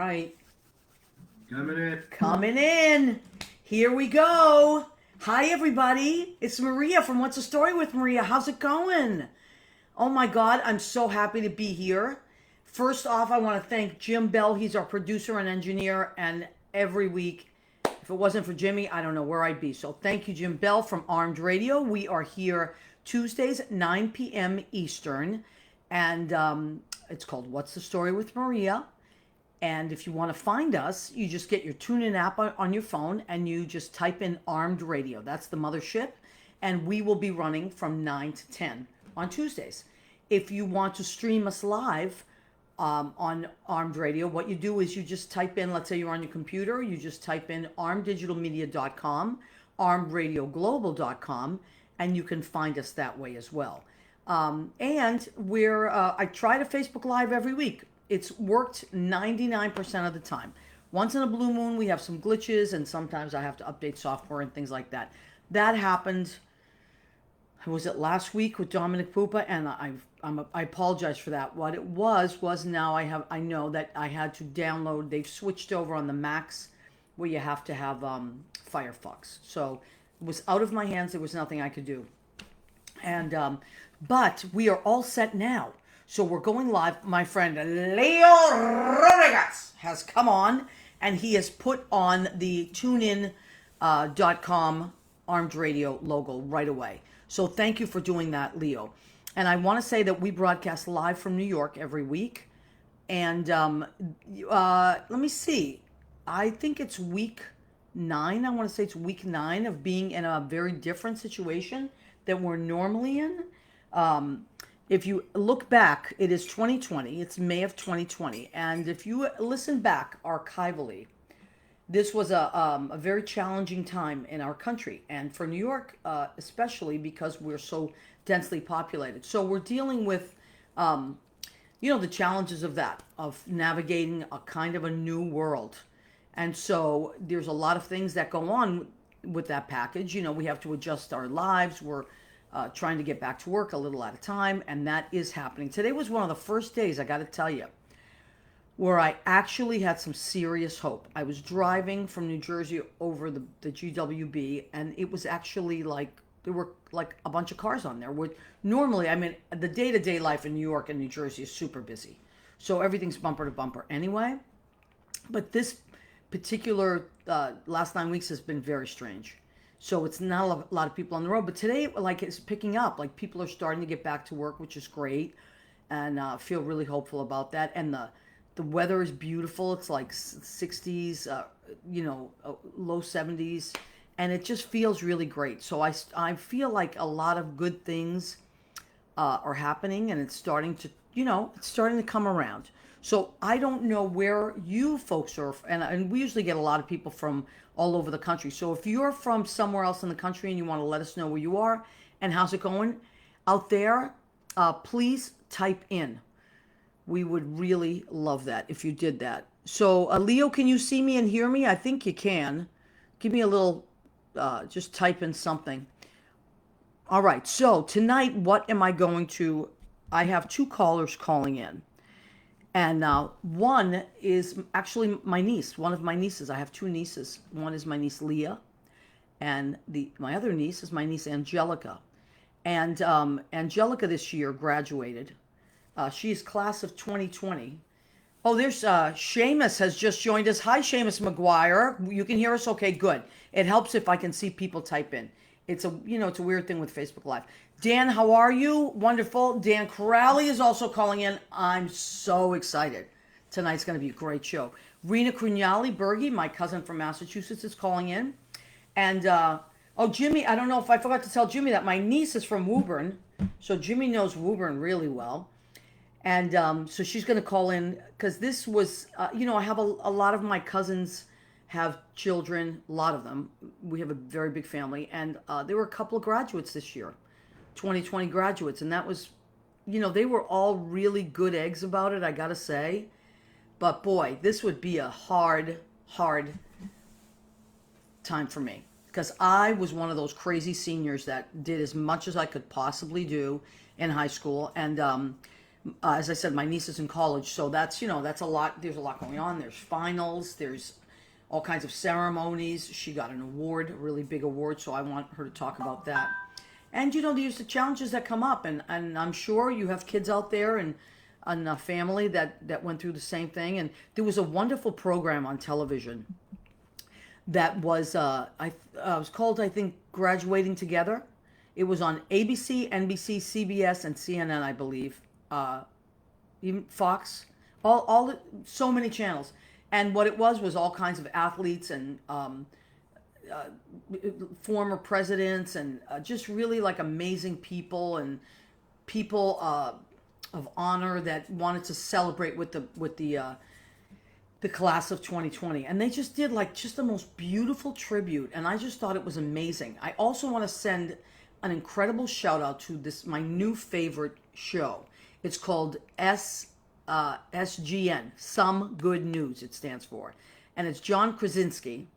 right. Coming in. Coming in. Here we go. Hi, everybody. It's Maria from What's the Story with Maria. How's it going? Oh my God, I'm so happy to be here. First off, I want to thank Jim Bell. He's our producer and engineer, and every week, if it wasn't for Jimmy, I don't know where I'd be. So thank you, Jim Bell from Armed Radio. We are here Tuesdays at 9 p.m. Eastern, and it's called What's the Story with Maria. And if you want to find us, you just get your TuneIn app on your phone and you just type in Armed Radio. That's the mothership. And we will be running from 9 to 10 on Tuesdays. If you want to stream us live on Armed Radio, what you do is you just type in, let's say you're on your computer, you just type in armeddigitalmedia.com, armedradioglobal.com, and you can find us that way as well. And I try to Facebook Live every week. It's worked 99% of the time. Once in a blue moon, we have some glitches, and sometimes I have to update software and things like that. That happened, was it last week with Dominic Pupa? And I apologize for that. What it was now I know that I had to download. They've switched over on the Macs where you have to have Firefox. So it was out of my hands. There was nothing I could do. And but we are all set now. So we're going live. My friend Leo Rodriguez has come on, and he has put on the TuneIn.com Armed Radio logo right away. So thank you for doing that, Leo. And I want to say that we broadcast live from New York every week. And let me see. I think it's week 9. I want to say it's week 9 of being in a very different situation than we're normally in. If you look back, it is 2020. It's May of 2020. And if you listen back archivally, this was a very challenging time in our country. And for New York, especially because we're so densely populated. So we're dealing with, the challenges of that, of navigating a kind of a new world. And so there's a lot of things that go on with that package. We have to adjust our lives. We're trying to get back to work a little at a time, and that is happening. Today was one of the first days, I got to tell you, where I actually had some serious hope. I was driving from New Jersey over the GWB, and it was actually like, there were like a bunch of cars on there. Normally, the day-to-day life in New York and New Jersey is super busy. So everything's bumper to bumper anyway. But this particular last 9 weeks has been very strange. So it's not a lot of people on the road. But today, it's picking up. Like, people are starting to get back to work, which is great. And feel really hopeful about that. And the weather is beautiful. It's like 60s, low 70s. And it just feels really great. So I feel like a lot of good things are happening. And it's starting to come around. So I don't know where you folks are, and we usually get a lot of people from all over the country. So if you're from somewhere else in the country and you want to let us know where you are and how's it going out there, please type in. We would really love that if you did that. So Leo, can you see me and hear me? I think you can. Give me a little, just type in something. All right, so tonight, what am I going to, I have 2 callers calling in. And one is actually my niece, one of my nieces. I have 2 nieces. One is my niece Leah, and my other niece is my niece Angelica. And Angelica this year graduated. She is class of 2020. Oh, there's Seamus has just joined us. Hi, Seamus McGuire. You can hear us? Okay, good. It helps if I can see people type in. It's a weird thing with Facebook Live. Dan, how are you? Wonderful. Dan Crowley is also calling in. I'm so excited. Tonight's going to be a great show. Rena Crugnali Berge, my cousin from Massachusetts, is calling in. And, Jimmy, I don't know if I forgot to tell Jimmy that my niece is from Woburn. So Jimmy knows Woburn really well. And so she's going to call in because this was, I have a lot of my cousins have children, a lot of them. We have a very big family. And there were a couple of graduates this year. 2020 graduates, and that was, they were all really good eggs about it, I gotta say. But boy, this would be a hard time for me, because I was one of those crazy seniors that did as much as I could possibly do in high school. And As I said, my niece is in college, so that's a lot. There's a lot going on. There's finals. There's all kinds of ceremonies. She got an award, a really big award, so I want her to talk about that. And there's the challenges that come up, and I'm sure you have kids out there and a family that went through the same thing. And there was a wonderful program on television that was called, I think, Graduating Together. It was on ABC, NBC, CBS, and CNN, I believe. Even Fox, so many channels. And what it was all kinds of athletes and former presidents and just really like amazing people and people of honor that wanted to celebrate with the class of 2020. And they just did like just the most beautiful tribute, and I just thought it was amazing. I also want to send an incredible shout out to my new favorite show. It's called SGN, Some Good News, it stands for. And it's John Krasinski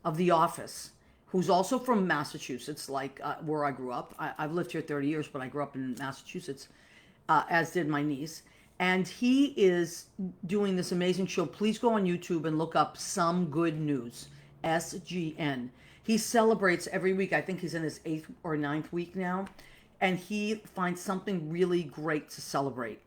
of The Office, who's also from Massachusetts, like where I grew up. I've lived here 30 years, but I grew up in Massachusetts, as did my niece. And he is doing this amazing show. Please go on YouTube and look up Some Good News, SGN. He celebrates every week. I think he's in his 8th or 9th week now. And he finds something really great to celebrate.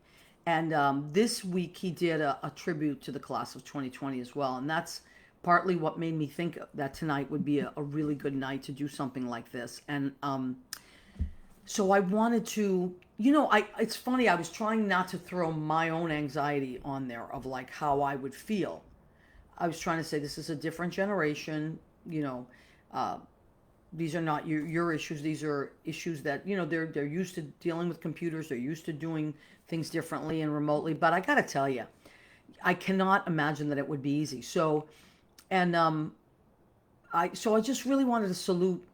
And this week he did a tribute to the class of 2020 as well. And that's partly what made me think that tonight would be a really good night to do something like this. And so I wanted to, it's funny, I was trying not to throw my own anxiety on there of like how I would feel. I was trying to say this is a different generation, these are not your issues. These are issues that, they're used to dealing with computers. They're used to doing things differently and remotely. But I got to tell you, I cannot imagine that it would be easy. So, I just really wanted to salute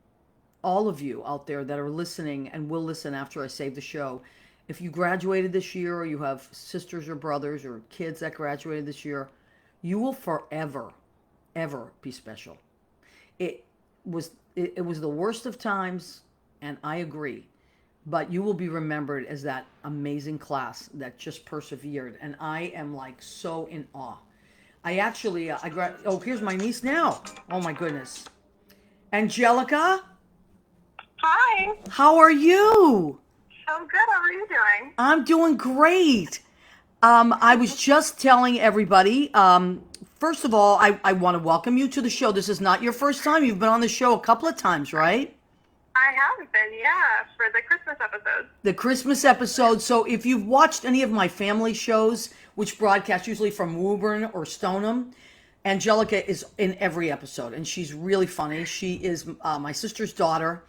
all of you out there that are listening and will listen after I save the show. If you graduated this year, or you have sisters or brothers or kids that graduated this year, you will forever, ever be special. It was the worst of times, and I agree. But you will be remembered as that amazing class that just persevered, and I am like so in awe. I actually, here's my niece now. Oh my goodness, Angelica. Hi. How are you? I'm good. How are you doing? I'm doing great. I was just telling everybody. First of all, I want to welcome you to the show. This is not your first time. You've been on the show a couple of times, right? I have been, yeah, for the Christmas episode. The Christmas episode. So if you've watched any of my family shows, which broadcast usually from Woburn or Stoneham, Angelica is in every episode, and she's really funny. She is my sister's daughter,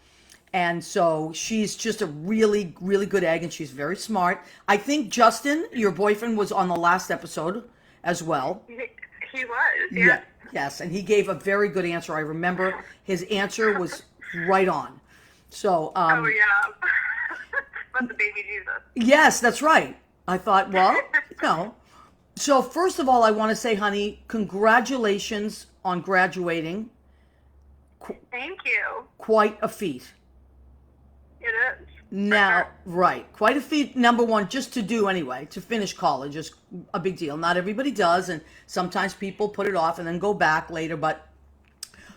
and so she's just a really, really good egg, and she's very smart. I think Justin, your boyfriend, was on the last episode as well. He was, yeah. Yes, and he gave a very good answer. I remember his answer was right on. So, oh, yeah. But the baby Jesus. Yes, that's right. I thought, well, So, first of all, I want to say, honey, congratulations on graduating. Thank you. Quite a feat. It is. Now, sure. Right. Quite a feat, number one, just to do anyway, to finish college is a big deal. Not everybody does, and sometimes people put it off and then go back later, but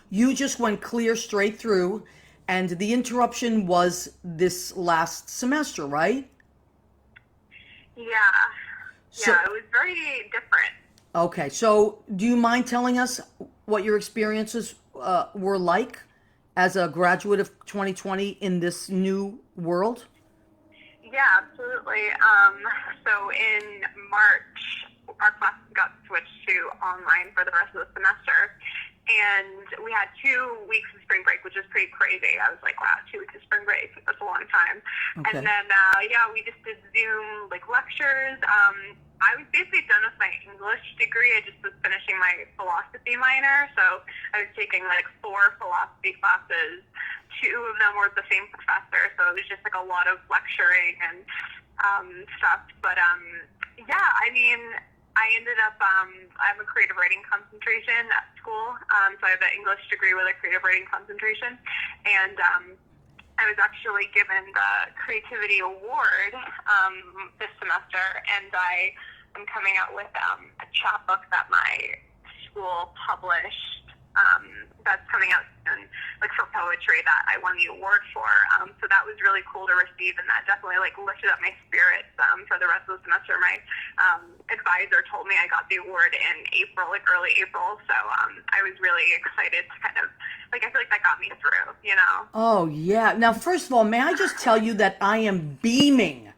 you just went clear straight through, and the interruption was this last semester, right? Yeah. So, yeah, it was very different. Okay, so do you mind telling us what your experiences were like as a graduate of 2020 in this new world? Yeah, absolutely. So in March, our class got switched to online for the rest of the semester. And we had 2 weeks of spring break, which is pretty crazy. I was like, wow, 2 weeks of spring break. That's a long time. Okay. And then, we just did Zoom, lectures. I was basically done with my English degree. I just was finishing my philosophy minor. So I was taking, 4 philosophy classes. 2 of them were the same professor. So it was just, a lot of lecturing and stuff. But, I ended up, I have a creative writing concentration at school, so I have an English degree with a creative writing concentration, and I was actually given the Creativity Award this semester, and I am coming out with a chapbook that my school published that's coming out soon, like for poetry that I won the award for. So that was really cool to receive, and that definitely like lifted up my spirits for the rest of the semester. My advisor told me I got the award in April, like early April. So I was really excited to kind of like I feel like that got me through, you know. Oh yeah. Now, first of all, may I just tell you that I am beaming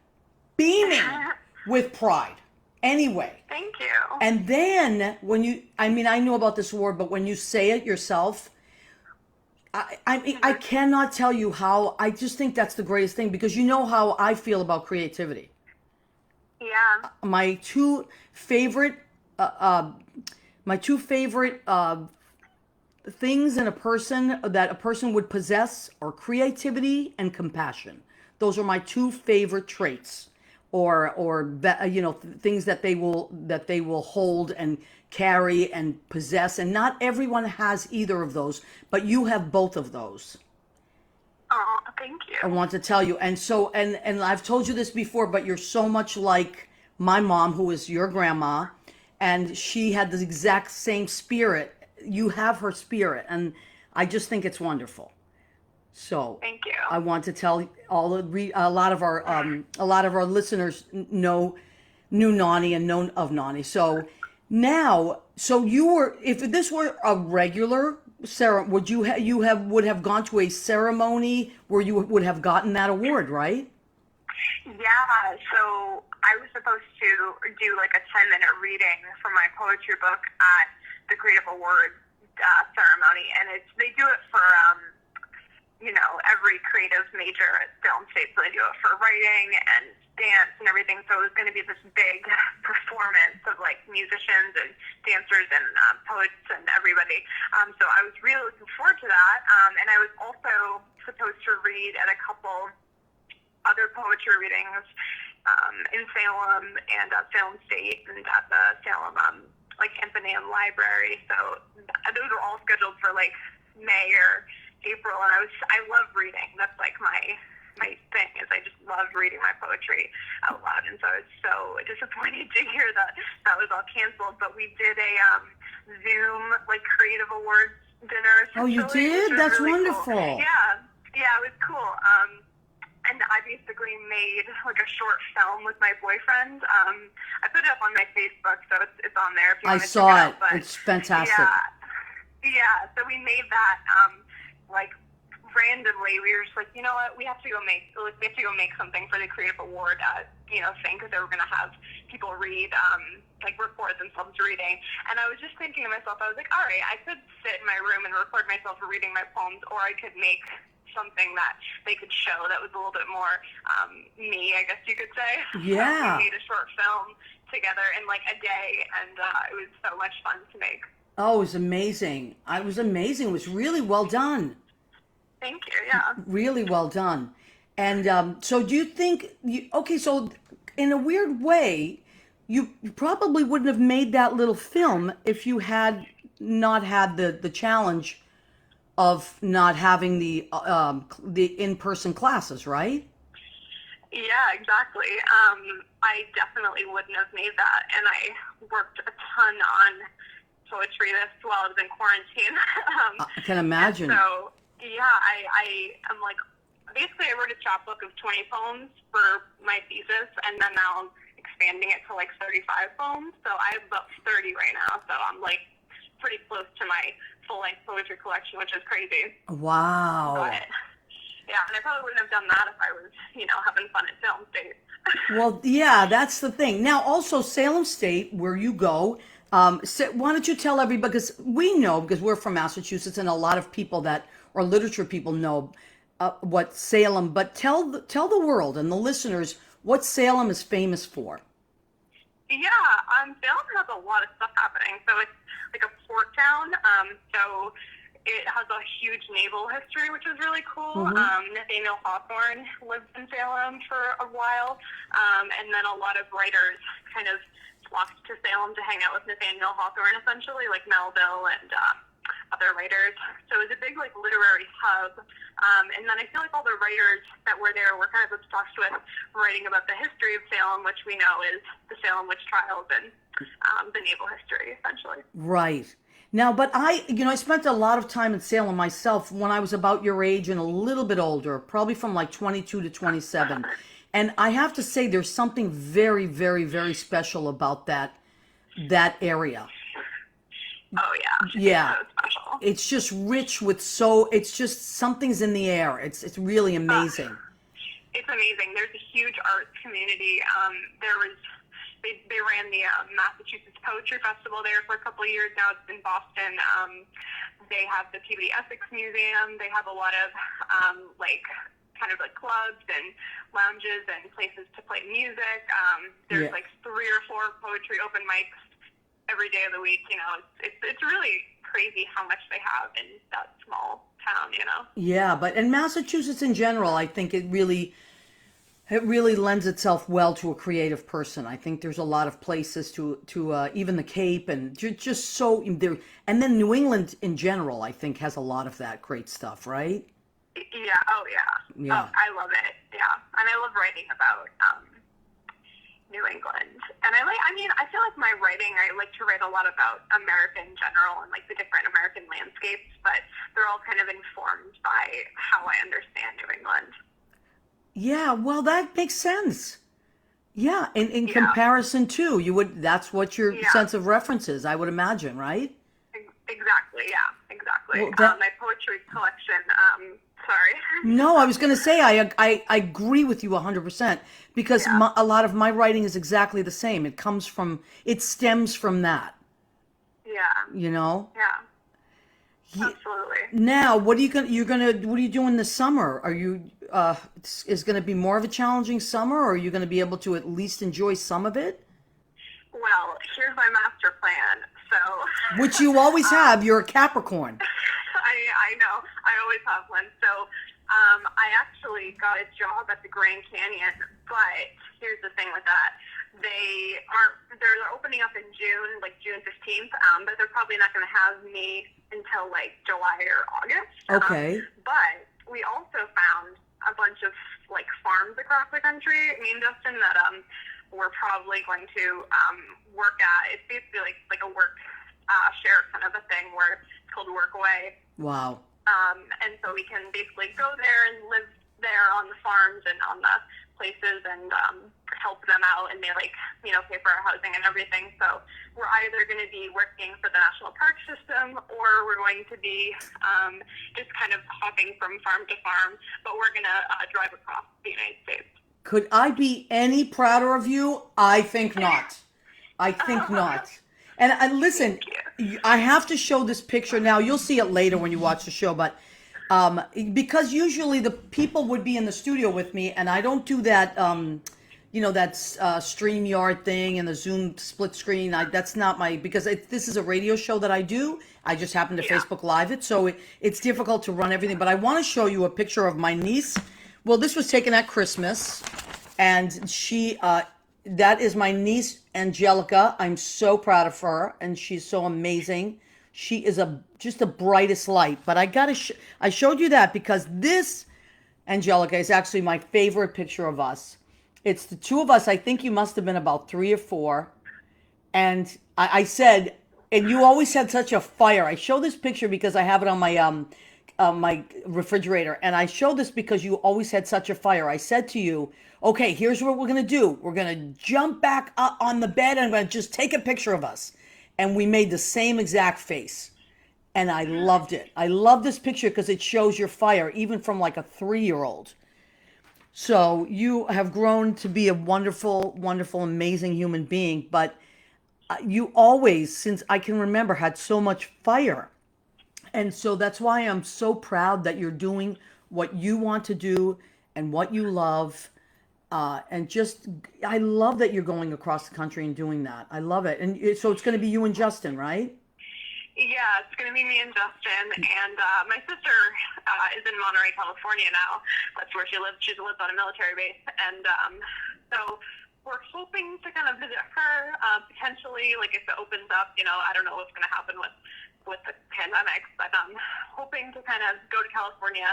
with pride. Anyway. Thank you. And then when you, I mean, I knew about this award, but when you say it yourself, I cannot tell you how, I just think that's the greatest thing, because you know how I feel about creativity. Yeah. My two favorite, things in a person that a person would possess are creativity and compassion. Those are my two favorite traits, or you know, things that they will hold and carry and possess. And not everyone has either of those, but you have both of those. Oh, thank I you. want to tell you. And so, and I've told you this before, but you're so much like my mom, who is your grandma, and she had the exact same spirit. You have her spirit, and I just think it's wonderful. So Thank you. I want to tell a lot of our listeners knew Nani and know of Nani. So now, so you were, if this were a regular ceremony, would have gone to a ceremony where you would have gotten that award, right? Yeah, so I was supposed to do like a 10-minute reading for my poetry book at the Creative Awards ceremony, and they do it for you know, every creative major at film state, so they do it for writing and dance and everything. So it was going to be this big performance of like musicians and dancers and poets and everybody. So I was really looking forward to that, and I was also supposed to read at a couple other poetry readings in Salem and at Salem State and at the Salem like Athenaeum Library. So those were all scheduled for like May or April, and I love reading. That's like my thing, is I just love reading my poetry out loud. And so I was so disappointed to hear that was all canceled. But we did a Zoom like creative awards dinner. Oh, you did? That's really wonderful. Cool. Yeah, it was cool. And I basically made like a short film with my boyfriend. I put it up on my Facebook, so it's on there if you want to check it out. I saw it. It's fantastic. Yeah. So we made that. Like randomly, we were just like, you know what, we have to go make something for the Creative Award, you know, thing, because they were going to have people read, like record themselves reading. And I was just thinking to myself, I was like, all right, I could sit in my room and record myself reading my poems, or I could make something that they could show that was a little bit more me, I guess you could say. Yeah. So we made a short film together in like a day, and it was so much fun to make. Oh, it was amazing. It was amazing. It was really well done. Thank you. Yeah. Really well done. And so do you think, so in a weird way, you probably wouldn't have made that little film if you had not had the challenge of not having the in-person classes, right? Yeah, exactly. I definitely wouldn't have made that, and I worked a ton on poetry while I was in quarantine. I can imagine. So yeah, I am like, basically I wrote a chapbook of 20 poems for my thesis, and then now I'm expanding it to like 35 poems. So I have about 30 right now. So I'm like pretty close to my full-length poetry collection, which is crazy. Wow. But yeah, and I probably wouldn't have done that if I was, you know, having fun at Salem State. Well, yeah, that's the thing. Now, also Salem State, where you go, why don't you tell everybody, because we know, because we're from Massachusetts, and a lot of people that are literature people know what Salem, but tell the world and the listeners what Salem is famous for. Yeah, Salem has a lot of stuff happening. So it's like a port town. So it has a huge naval history, which is really cool. Mm-hmm. Nathaniel Hawthorne lived in Salem for a while, and then a lot of writers kind of flocked to Salem to hang out with Nathaniel Hawthorne, essentially, like Melville and other writers. So it was a big like literary hub. And then I feel like all the writers that were there were kind of obsessed with writing about the history of Salem, which we know is the Salem witch trials and the naval history, essentially. Right. Now, but I spent a lot of time in Salem myself when I was about your age and a little bit older, probably from like 22 to 27. And I have to say there's something very, very, very special about that area. Oh yeah, Yeah. so special. It's just rich with it's just something's in the air. It's really amazing. It's amazing. There's a huge arts community. They ran the Massachusetts Poetry Festival there for a couple of years now. It's in Boston. They have the Peabody Essex Museum. They have a lot of kind of like clubs and lounges and places to play music. There's like 3 or 4 poetry open mics every day of the week. It's really crazy how much they have in that small town. Yeah, and Massachusetts in general, I think it really lends itself well to a creative person. I think there's a lot of places to even the Cape and just so there. And then New England in general, I think, has a lot of that great stuff, right? Yeah. Oh, yeah. Yeah. Oh, I love it. Yeah. And I love writing about New England. And I feel like my writing, I like to write a lot about America in general and like the different American landscapes, but they're all kind of informed by how I understand New England. Yeah, well, that makes sense. Yeah, in comparison to, that's what your sense of reference is, I would imagine, right? Exactly, yeah, exactly. Well, my poetry collection, sorry. No, I was going to say I agree with you 100% because a lot of my writing is exactly the same. It stems from that. Yeah. Yeah. Absolutely. Now, what are you doing this summer? Are you is going to be more of a challenging summer, or are you going to be able to at least enjoy some of it? Well, here's my master plan. So, which you always have. You're a Capricorn. I know. I always have one. So, I actually got a job at the Grand Canyon, but here's the thing with that. They're opening up in June, like June 15th, but they're probably not going to have me until like July or August. Okay. But we also found a bunch of like farms across the country, me and Justin, that we're probably going to work at. It's basically like a work share kind of a thing where it's called Workaway. Wow. And so we can basically go there and live there on the farms and on the places and help them out, and they pay for our housing and everything. So we're either going to be working for the National Park System, or we're going to be just kind of hopping from farm to farm, but we're going to drive across the United States. Could I be any prouder of you? I think not. I think not. And listen, I have to show this picture now. You'll see it later when you watch the show, but because usually the people would be in the studio with me, and I don't do that, that StreamYard thing and the Zoom split screen. That's not because this is a radio show that I do. I just happen to Facebook Live it, so it's difficult to run everything. But I want to show you a picture of my niece. Well, this was taken at Christmas, and that is my niece, Angelica. I'm so proud of her, and she's so amazing. She is just the brightest light. But I showed you that because this, Angelica, is actually my favorite picture of us. It's the two of us. I think you must have been about 3 or 4. And I said, and you always had such a fire. I show this picture because I have it on my refrigerator. And I show this because you always had such a fire. I said to you, okay, here's what we're going to do. We're going to jump back up on the bed and I'm going to just take a picture of us. And we made the same exact face. And I loved it. I love this picture because it shows your fire, even from like a 3-year-old. So you have grown to be a wonderful, wonderful, amazing human being. But you always, since I can remember, had so much fire. And so that's why I'm so proud that you're doing what you want to do and what you love. I love that you're going across the country and doing that. I love it. And so it's going to be you and Justin, right? Yeah, it's going to be me and Justin. And my sister is in Monterey, California now. That's where she lives. She lives on a military base. And so we're hoping to kind of visit her potentially, like if it opens up. I don't know what's going to happen with with the pandemic, but hoping to kind of go to California,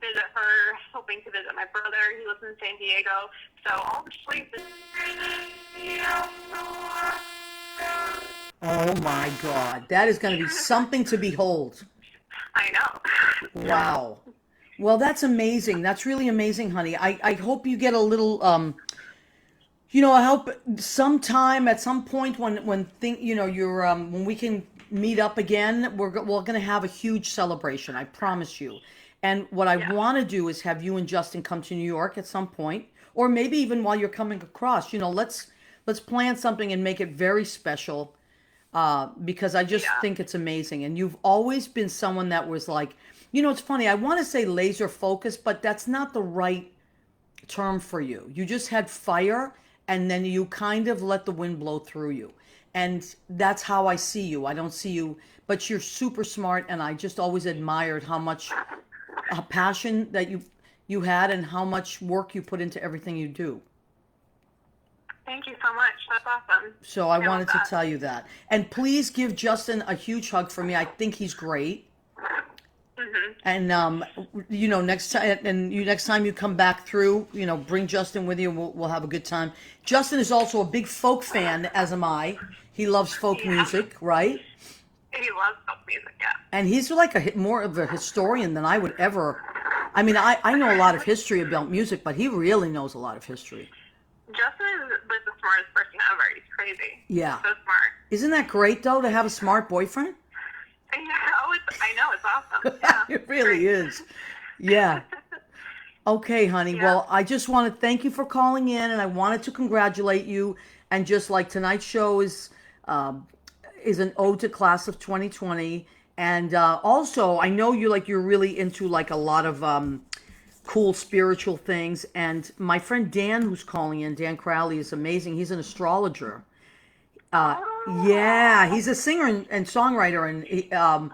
visit her, hoping to visit my brother. He lives in San Diego, so all the places. Oh my God, that is going to be something to behold. I know. Wow. Well, that's amazing. That's really amazing, honey. I hope you get a little I hope sometime at some point you're when we can meet up again, we're going to have a huge celebration. I promise you. And what I Yeah. want to do is have you and Justin come to New York at some point, or maybe even while you're coming across. Let's plan something and make it very special. Because I just Yeah. think it's amazing. And you've always been someone that was like, it's funny. I want to say laser focused, but that's not the right term for you. You just had fire, and then you kind of let the wind blow through you. And that's how I see you. I don't see you, but you're super smart, and I just always admired how much passion that you had and how much work you put into everything you do. Thank you so much. That's awesome. So I love wanted to that. tell you that. And please give Justin a huge hug for me. I think he's great. And next time you come back through, bring Justin with you. And we'll have a good time. Justin is also a big folk fan, as am I. He loves folk Yeah. music, right? He loves folk music, yeah. And he's like more of a historian than I would ever. I mean, I know a lot of history about music, but he really knows a lot of history. Justin is like the smartest person ever. He's crazy. Yeah. So smart. Isn't that great, though, to have a smart boyfriend? I know, it's awesome. Yeah. It really Great. is. Yeah. Okay, honey. Yeah. Well, I just want to thank you for calling in, and I wanted to congratulate you. And just like tonight's show is an ode to class of 2020, and also I know you're really into like a lot of cool spiritual things. And my friend Dan, who's calling in, Dan Crowley, is amazing. He's an astrologer. Yeah, he's a singer and songwriter,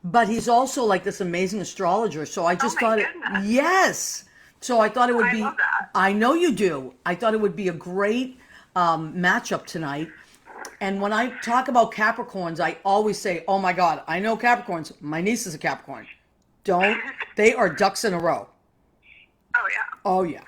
but he's also like this amazing astrologer. So I just Oh my thought goodness. yes. So I thought it would I be. love that. I know you do. I thought it would be a great matchup tonight. And when I talk about Capricorns, I always say, "Oh my God, I know Capricorns. My niece is a Capricorn. Don't they are ducks in a row? Oh, yeah. Oh yeah,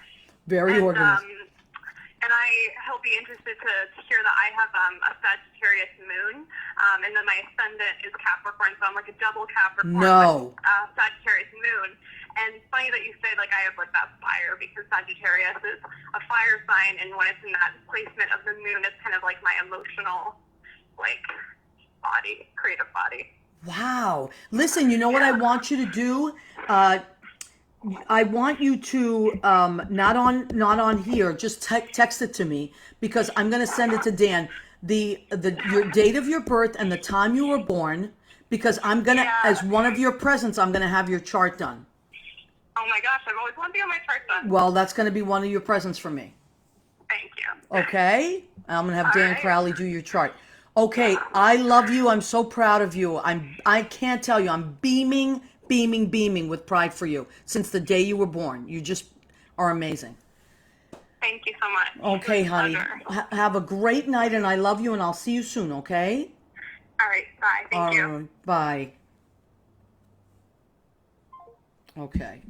very And, organized. he'll be interested to hear that I have a Sagittarius moon, and then my ascendant is Capricorn, so I'm like a double Capricorn No. with Sagittarius moon. And it's funny that you say like I have like that fire, because Sagittarius is a fire sign, and when it's in that placement of the moon, it's kind of like my emotional, like, body, creative body. Wow. Listen, you know what I want you to do? I want you to not on here. Just text it to me, because I'm going to send it to Dan. Your date of your birth and the time you were born, because I'm going to, Yeah. as one of your presents, I'm going to have your chart done. Oh my gosh, I've always wanted to get my chart done. Well, that's going to be one of your presents for me. Thank you. Okay? I'm going to have All Dan right. Crowley do your chart. Okay, I love you. I'm so proud of you. I can't tell you. I'm beaming with pride for you since the day you were born. You just are amazing. Thank you so much. Okay, It's a honey. pleasure. Have a great night, and I love you, and I'll see you soon, okay? All right, bye. Thank you. All right, bye. Okay.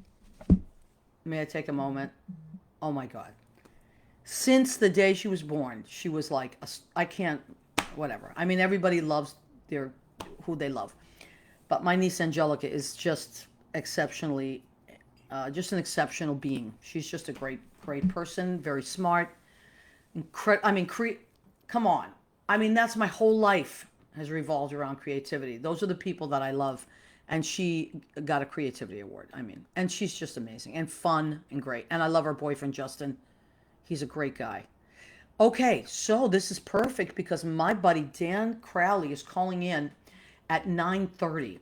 May I take a moment? Oh my God. Since the day she was born, she was like, I can't, whatever. I mean, everybody loves who they love. But my niece Angelica is just exceptionally, just an exceptional being. She's just a great person, very smart. Come on. I mean, that's my whole life has revolved around creativity. Those are the people that I love. And she got a creativity award. I mean, and she's just amazing and fun and great. And I love her boyfriend, Justin. He's a great guy. Okay, so this is perfect because my buddy Dan Crowley is calling in at 9:30.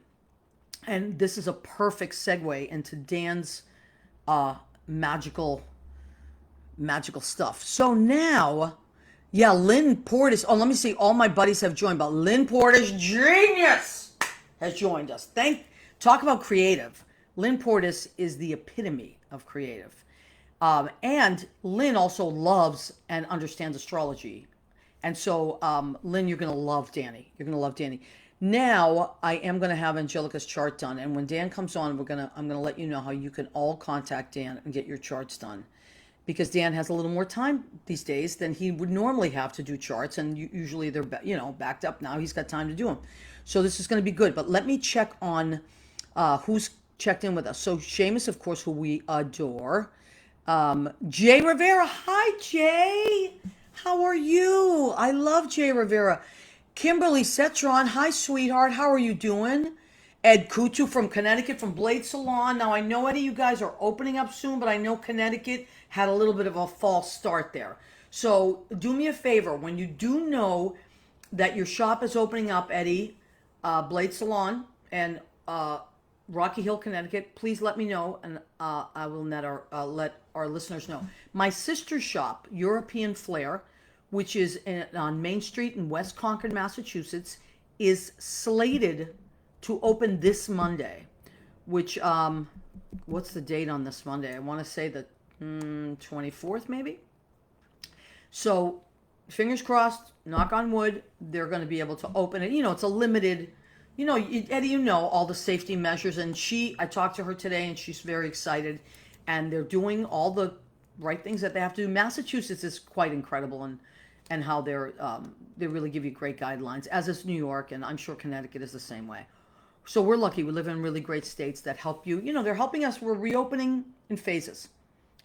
And this is a perfect segue into Dan's magical stuff. So now, yeah, Lynn Portis. Oh, let me see. All my buddies have joined, but Lynn Portis, genius, has joined us. Talk about creative. Lynn Portis is the epitome of creative. And Lynn also loves and understands astrology. And so, Lynn, you're going to love Danny. You're going to love Danny. Now I am going to have Angelica's chart done, and when Dan comes on, I'm gonna let you know how you can all contact Dan and get your charts done, because Dan has a little more time these days than he would normally have to do charts, and usually they're backed up. Now he's got time to do them, so this is going to be good. But let me check on who's checked in with us. So Seamus, of course, who we adore. Jay Rivera, hi Jay, how are you? I love Jay Rivera. Kimberly Cetron, hi sweetheart, how are you doing? Ed Kutu from Connecticut, from Blade Salon. Now I know, Eddie, you guys are opening up soon, but I know Connecticut had a little bit of a false start there. So do me a favor, when you do know that your shop is opening up, Eddie, Blade Salon and Rocky Hill, Connecticut, please let me know, and I will let our listeners know. My sister's shop, European Flair, which is on Main Street in West Concord, Massachusetts, is slated to open this Monday. Which, what's the date on this Monday? I want to say the 24th, maybe. So, fingers crossed, knock on wood, they're going to be able to open it. It's a limited, Eddie, all the safety measures. And I talked to her today, and she's very excited. And they're doing all the right things that they have to do. Massachusetts is quite incredible, and how they really give you great guidelines, as is New York, and I'm sure Connecticut is the same way. So we're lucky. We live in really great states that help you. They're helping us. We're reopening in phases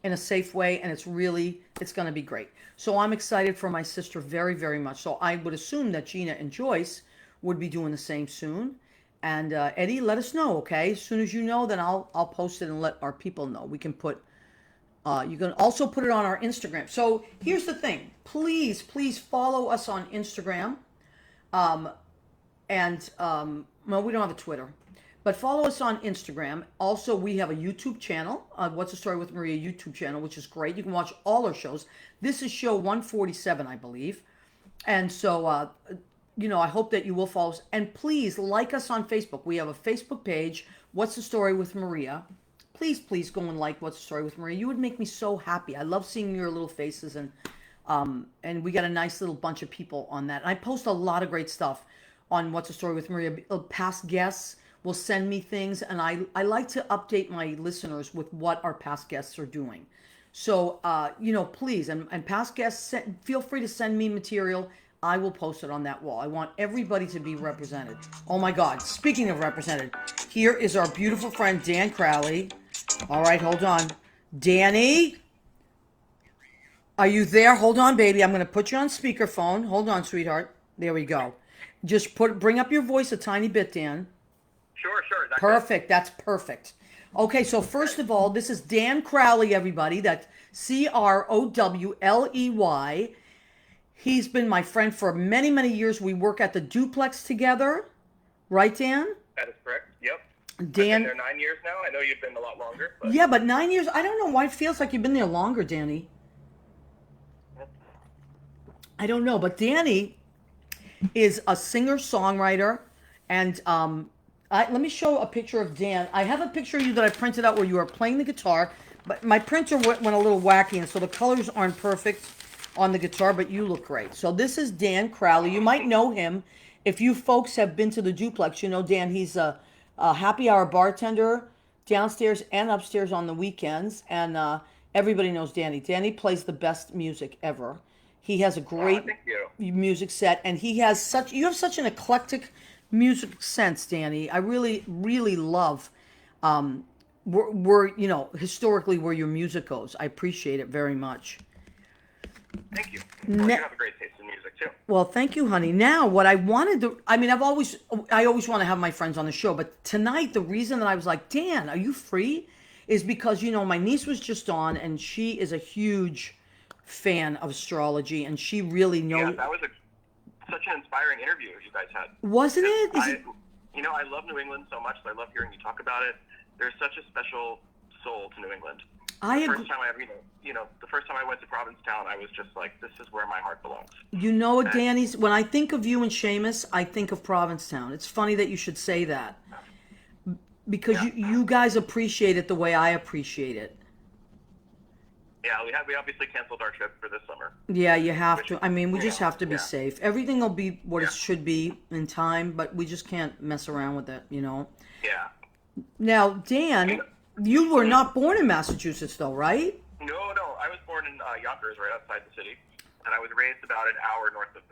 in a safe way, and it's going to be great. So I'm excited for my sister very, very much. So I would assume that Gina and Joyce would be doing the same soon. And Eddie, let us know, okay? As soon as you know, then I'll post it and let our people know. We can put, you can also put it on our Instagram. So here's the thing. Please follow us on Instagram. Well, we don't have a Twitter, but follow us on Instagram. Also, we have a YouTube channel, What's the Story with Maria YouTube channel, which is great. You can watch all our shows. This is show 147, I believe. And so, I hope that you will follow us. And please like us on Facebook. We have a Facebook page, What's the Story with Maria. Please go and like What's the Story with Maria. You would make me so happy. I love seeing your little faces, and we got a nice little bunch of people on that. And I post a lot of great stuff on What's the Story with Maria. Past guests will send me things, and I like to update my listeners with what our past guests are doing. So, please, and past guests, feel free to send me material. I will post it on that wall. I want everybody to be represented. Oh my God, speaking of represented, here is our beautiful friend, Dan Crowley. All right, hold on. Danny, are you there? Hold on, baby. I'm going to put you on speakerphone. Hold on, sweetheart. There we go. Just bring up your voice a tiny bit, Dan. Sure. Perfect. That's perfect. Okay, so first of all, this is Dan Crowley, everybody. That's Crowley. He's been my friend for many, many years. We work at the Duplex together. Right, Dan? That is correct. Yep. Dan, I've been there 9 years now. I know you've been a lot longer. But... Yeah, but 9 years, I don't know why it feels like you've been there longer, Danny. I don't know, but Danny is a singer-songwriter, and let me show a picture of Dan. I have a picture of you that I printed out where you are playing the guitar, but my printer went a little wacky, and so the colors aren't perfect on the guitar, but you look great. So this is Dan Crowley. You might know him. If you folks have been to the Duplex, you know Dan. He's a happy hour bartender downstairs and upstairs on the weekends, and everybody knows Danny. Danny plays the best music ever. He has a great music set, and you have such an eclectic music sense, Danny. I really, really love historically where your music goes. I appreciate it very much. Thank you. Well, you have a great taste in music too. Well, thank you, honey. Now, what I wanted to, I always want to have my friends on the show, but tonight the reason that I was like, Dan, are you free? Is because, my niece was just on, and she is a huge fan of astrology, and she really knows. Yeah, that was such an inspiring interview you guys had. Wasn't it? I love New England so much, so I love hearing you talk about it. There's such a special soul to New England. The first time I went to Provincetown, I was just like, this is where my heart belongs. Danny's, when I think of you and Seamus, I think of Provincetown. It's funny that you should say that. Because you guys appreciate it the way I appreciate it. Yeah, we obviously canceled our trip for this summer. Yeah, you have Which, to. I mean, we just have to be yeah, safe. Everything will be what it yeah, should be in time, but we just can't mess around with it, you know? yeah. Now, And, Dan, you were not born in Massachusetts, though, right? no, I was born in Yonkers, right outside the city, and I was raised about an hour north of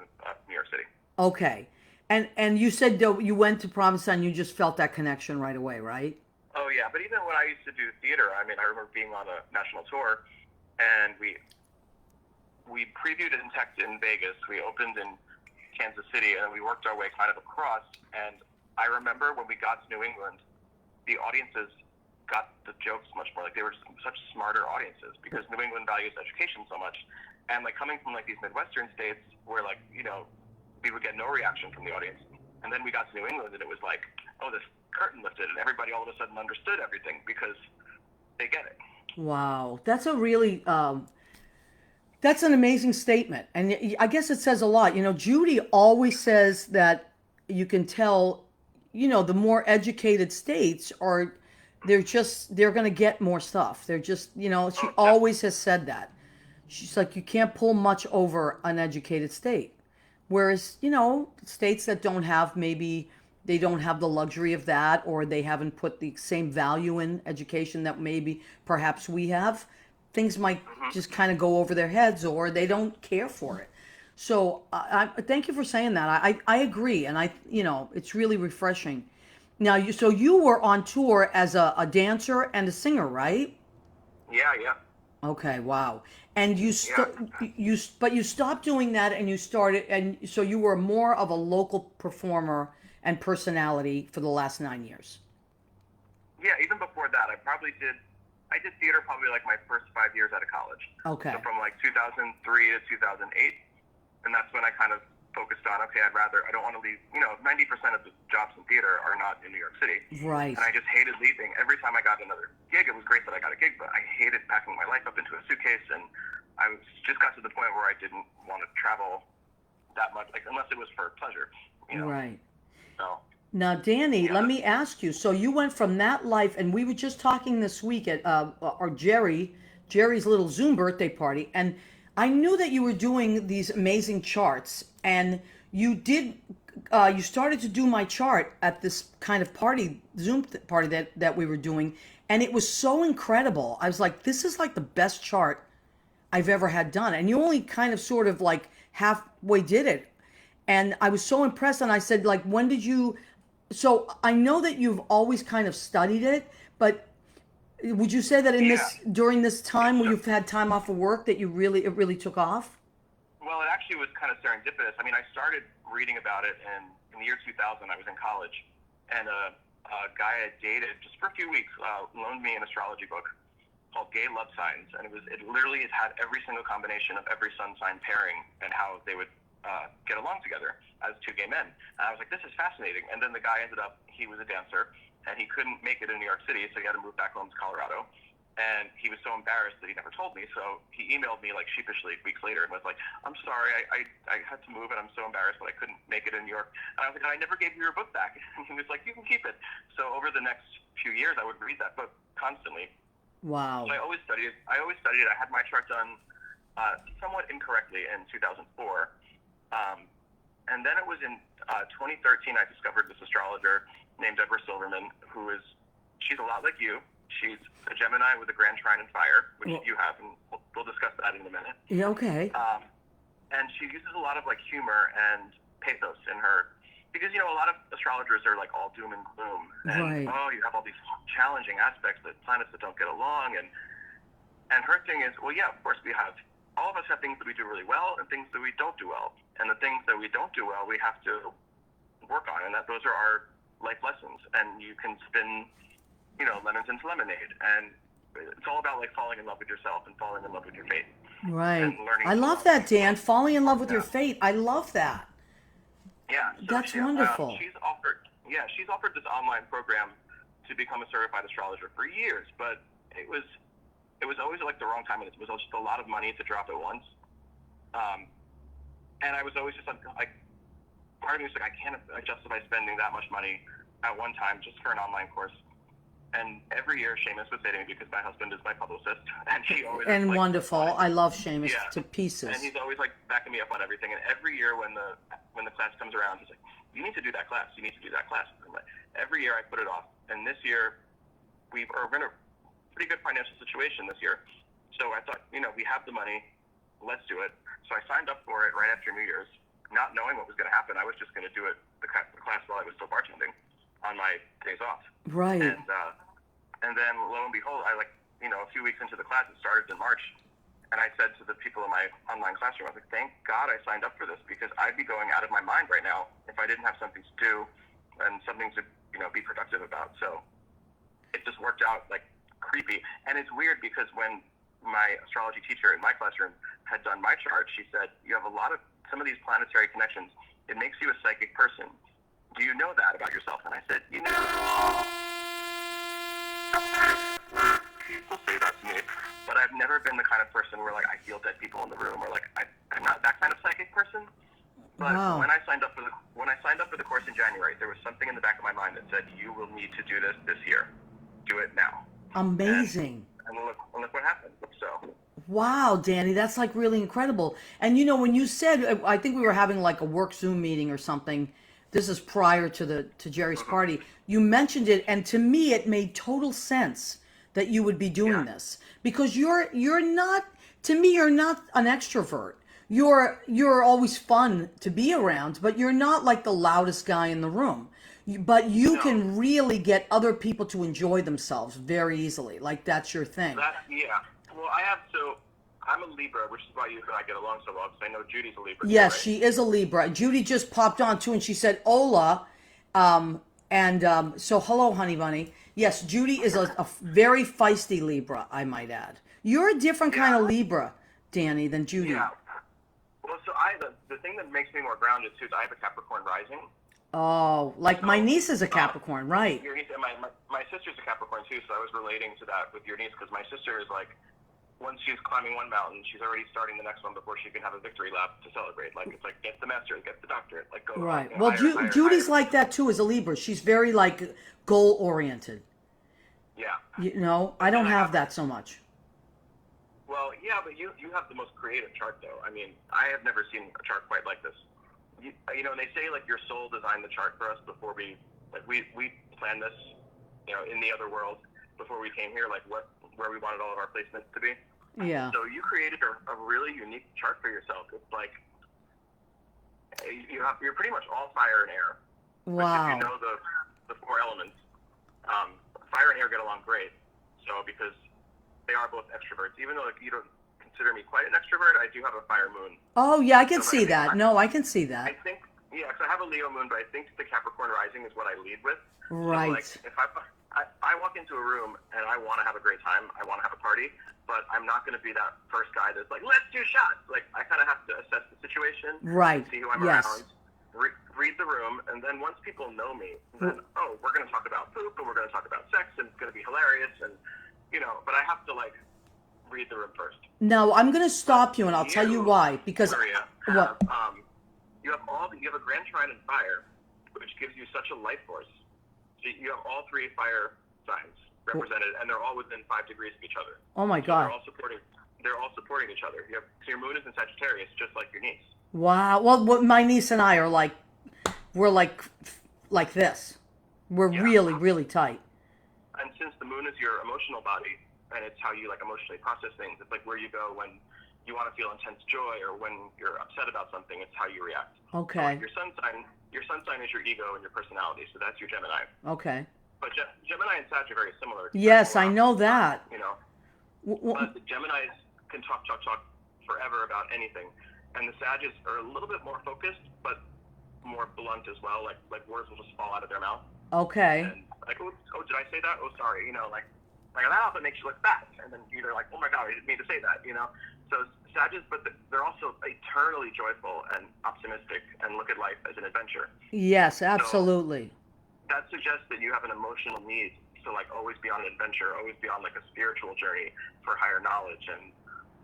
New York City. Okay. And you said though you went to Provincetown, you just felt that connection right away, right? Oh yeah, but even when I used to do theater, I mean, I remember being on a national tour, and we previewed in Vegas. We opened in Kansas City, and we worked our way kind of across. And I remember when we got to New England, the audiences got the jokes much more. Like they were just such smarter audiences because New England values education so much. And like coming from like these Midwestern states where like, we would get no reaction from the audience. And then we got to New England and it was like, oh, this curtain lifted and everybody all of a sudden understood everything because they get it. Wow, that's a really that's an amazing statement, and I guess it says a lot. You know, Judy always says that you can tell. You know, the more educated states are, they're going to get more stuff. They're just, you know, she Oh, always has said that. She's like, you can't pull much over an educated state. Whereas, you know, states that don't have maybe they don't have the luxury of that or they haven't put the same value in education that maybe perhaps we have, things might just kind of go over their heads or they don't care for it. So thank you for saying that. I agree, and you know it's really refreshing. Now you were on tour as a dancer and a singer, right? yeah, yeah. Okay, wow. And you Yeah. but you stopped doing that and you started and so you were more of a local performer and personality for the last 9 years. Yeah, even before that, I did theater probably like my first 5 years out of college. Okay. So from like 2003 to 2008. And that's when I kind of focused on, okay, I don't want to leave, 90% of the jobs in theater are not in New York City. Right. And I just hated leaving. Every time I got another gig, it was great that I got a gig, but I hated packing my life up into a suitcase. And just got to the point where I didn't want to travel that much, like unless it was for pleasure, Right. So. Now, Danny, Yeah. let me ask you. So you went from that life, and we were just talking this week at our Jerry's little Zoom birthday party, and I knew that you were doing these amazing charts, and you started to do my chart at this kind of party, party that we were doing, and it was so incredible. I was like, this is like the best chart I've ever had done, and you only kind of sort of like halfway did it, and I was so impressed, and I said, like, when did you? So I know that you've always kind of studied it, but would you say that during this time where you've had time off of work that it really took off? Well, it actually was kind of serendipitous. I mean, I started reading about it in the year 2000. I was in college, and a guy I dated just for a few weeks loaned me an astrology book called Gay Love Signs, and it literally had every single combination of every sun sign pairing and how they would get along together as two gay men. And I was like, this is fascinating. And then the guy he was a dancer, and he couldn't make it in New York City, so he had to move back home to Colorado. And he was so embarrassed that he never told me, so he emailed me like sheepishly weeks later and was like, I'm sorry, I had to move and I'm so embarrassed that I couldn't make it in New York. And I was like, I never gave you your book back. And he was like, you can keep it. So over the next few years, I would read that book constantly. Wow. So I always studied it. I had my chart done somewhat incorrectly in 2004. And then it was in 2013 I discovered this astrologer named Deborah Silverman, she's a lot like you. She's a Gemini with a grand trine in fire, which you have, and we'll discuss that in a minute. Yeah, okay. And she uses a lot of like humor and pathos in her, because a lot of astrologers are like all doom and gloom, and Right. Oh, you have all these challenging aspects, the planets that don't get along, and her thing is, well, yeah, of course all of us have things that we do really well and things that we don't do well, and the things that we don't do well we have to work on, and those are our life lessons, and you can spin lemons into lemonade, and it's all about like falling in love with yourself and falling in love with your fate. Right. And learning I love that, Dan. Falling in love with your fate. I love that. Yeah. So That's wonderful. She's offered this online program to become a certified astrologer for years, but it was always like the wrong time, and it was just a lot of money to drop at once. And I was always just like part of me was like, I can't justify spending that much money at one time just for an online course. And every year, Seamus would say to me, because my husband is my publicist, and he always and is, like, wonderful. I love Seamus to and pieces. he's always like backing me up on everything. And every year when the class comes around, he's like, "You need to do that class. You need to do that class." And like, every year I put it off. And this year we're in a pretty good financial situation this year, so I thought, we have the money, let's do it. So I signed up for it right after New Year's, not knowing what was going to happen. I was just going to do it the class while I was still bartending on my days off. Right. And then lo and behold, a few weeks into the class, it started in March, and I said to the people in my online classroom, I was like, thank God I signed up for this, because I'd be going out of my mind right now if I didn't have something to do and something to, be productive about. So it just worked out like creepy. And it's weird because when my astrology teacher in my classroom had done my chart, she said, you have some of these planetary connections. It makes you a psychic person. Do you know that about yourself? And I said, people say that to me, but I've never been the kind of person where, like, I feel dead people in the room, or like I'm not that kind of psychic person. But wow. when I signed up for the course in January, there was something in the back of my mind that said, you will need to do this year. Do it now. Amazing. And look what happened. So. Wow, Danny, that's like really incredible. And when you said, I think we were having like a work Zoom meeting or something. This is prior to Jerry's party. You mentioned it, and to me, it made total sense that you would be doing this, because you're not. To me, you're not an extrovert. You're always fun to be around, but you're not like the loudest guy in the room. But you can really get other people to enjoy themselves very easily. Like, that's your thing. Well, I'm a Libra, which is why you and I get along so well, because I know Judy's a Libra. Yes, right? she is a Libra. Judy just popped on too, and she said, "Hola." So hello, honey bunny. Yes, Judy is a very feisty Libra, I might add. You're a different kind of Libra, Danny, than Judy. Yeah. Well, so the thing that makes me more grounded, too, is I have a Capricorn rising. Oh, like my niece is a Capricorn, right? Your niece, and my sister's a Capricorn, too, so I was relating to that with your niece, because my sister is like, once she's climbing one mountain, she's already starting the next one before she can have a victory lap to celebrate. Like, it's like, get the master's, get the doctorate, like, go. Right. Well, Judy's like that too as a Libra. She's very like goal oriented. Yeah. I don't have that so much. Well, yeah, but you have the most creative chart, though. I mean, I have never seen a chart quite like this. And they say, like, your soul designed the chart for us before we planned this, in the other world before we came here, like where we wanted all of our placements to be. Yeah. So you created a really unique chart for yourself. It's like you're pretty much all fire and air. Wow. If you know the four elements, fire and air get along great. So because they are both extroverts, even though you don't consider me quite an extrovert, I do have a fire moon. Oh yeah, I can see that. No, I can see that. I think because I have a Leo moon, but I think the Capricorn rising is what I lead with. Right. So, like, if I walk into a room and I want to have a great time, I want to have a party, but I'm not going to be that first guy that's like, let's do shots. Like, I kind of have to assess the situation, right? See who I'm around, read the room, and then once people know me, then we're going to talk about poop, and we're going to talk about sex, and it's going to be hilarious, and but I have to read the room first. No, I'm going to stop you, and I'll tell you why. Because Maria, what? You have a grand trine in fire, which gives you such a life force. So you have all three fire signs represented, and they're all within 5 degrees of each other. Oh my God! They're all supporting each other. So your moon is in Sagittarius, just like your niece. Wow. Well, my niece and I are we're like this. We're really, really tight. And since the moon is your emotional body, and it's how you emotionally process things, it's like where you go when you want to feel intense joy, or when you're upset about something, it's how you react. Okay. So your sun sign is your ego and your personality, so that's your Gemini. Okay. But Gemini and Sag are very similar. Yes, I know that. But the Geminis can talk forever about anything, and the Sages are a little bit more focused, but more blunt as well. Like words will just fall out of their mouth. Okay. And oh, did I say that? Oh, sorry. That often makes you look fat, and then you're like, oh my God, I didn't mean to say that. So Sages, but they're also eternally joyful and optimistic, and look at life as an adventure. Yes, absolutely. So that suggests that you have an emotional need to always be on an adventure, always be on a spiritual journey for higher knowledge and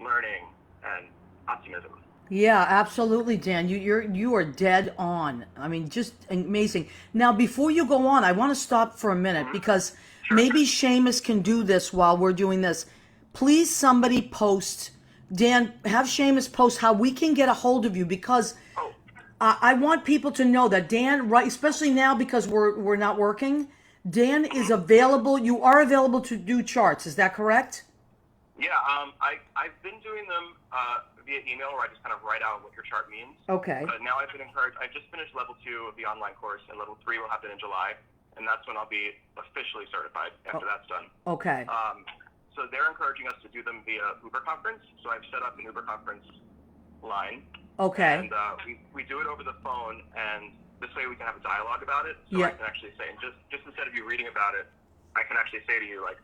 learning and optimism. Yeah, absolutely, Dan. You are dead on. I mean, just amazing. Now, before you go on, I want to stop for a minute because Sure. Maybe Seamus can do this while we're doing this. Please, somebody post. Dan, have Seamus post how we can get a hold of you, because I want people to know that Dan, right, especially now because we're not working, Dan is available. You are available to do charts. Is that correct? Yeah, I've been doing them via email, where I just kind of write out what your chart means. Okay. But now I've been encouraged. I just finished level 2 of the online course, and level 3 will happen in July, and that's when I'll be officially certified after that's done. Okay. So they're encouraging us to do them via Uber conference. So I've set up an Uber conference line. Okay. And we do it over the phone, and this way we can have a dialogue about it. So Yeah. I can actually say, and just instead of you reading about it, I can actually say to you, like,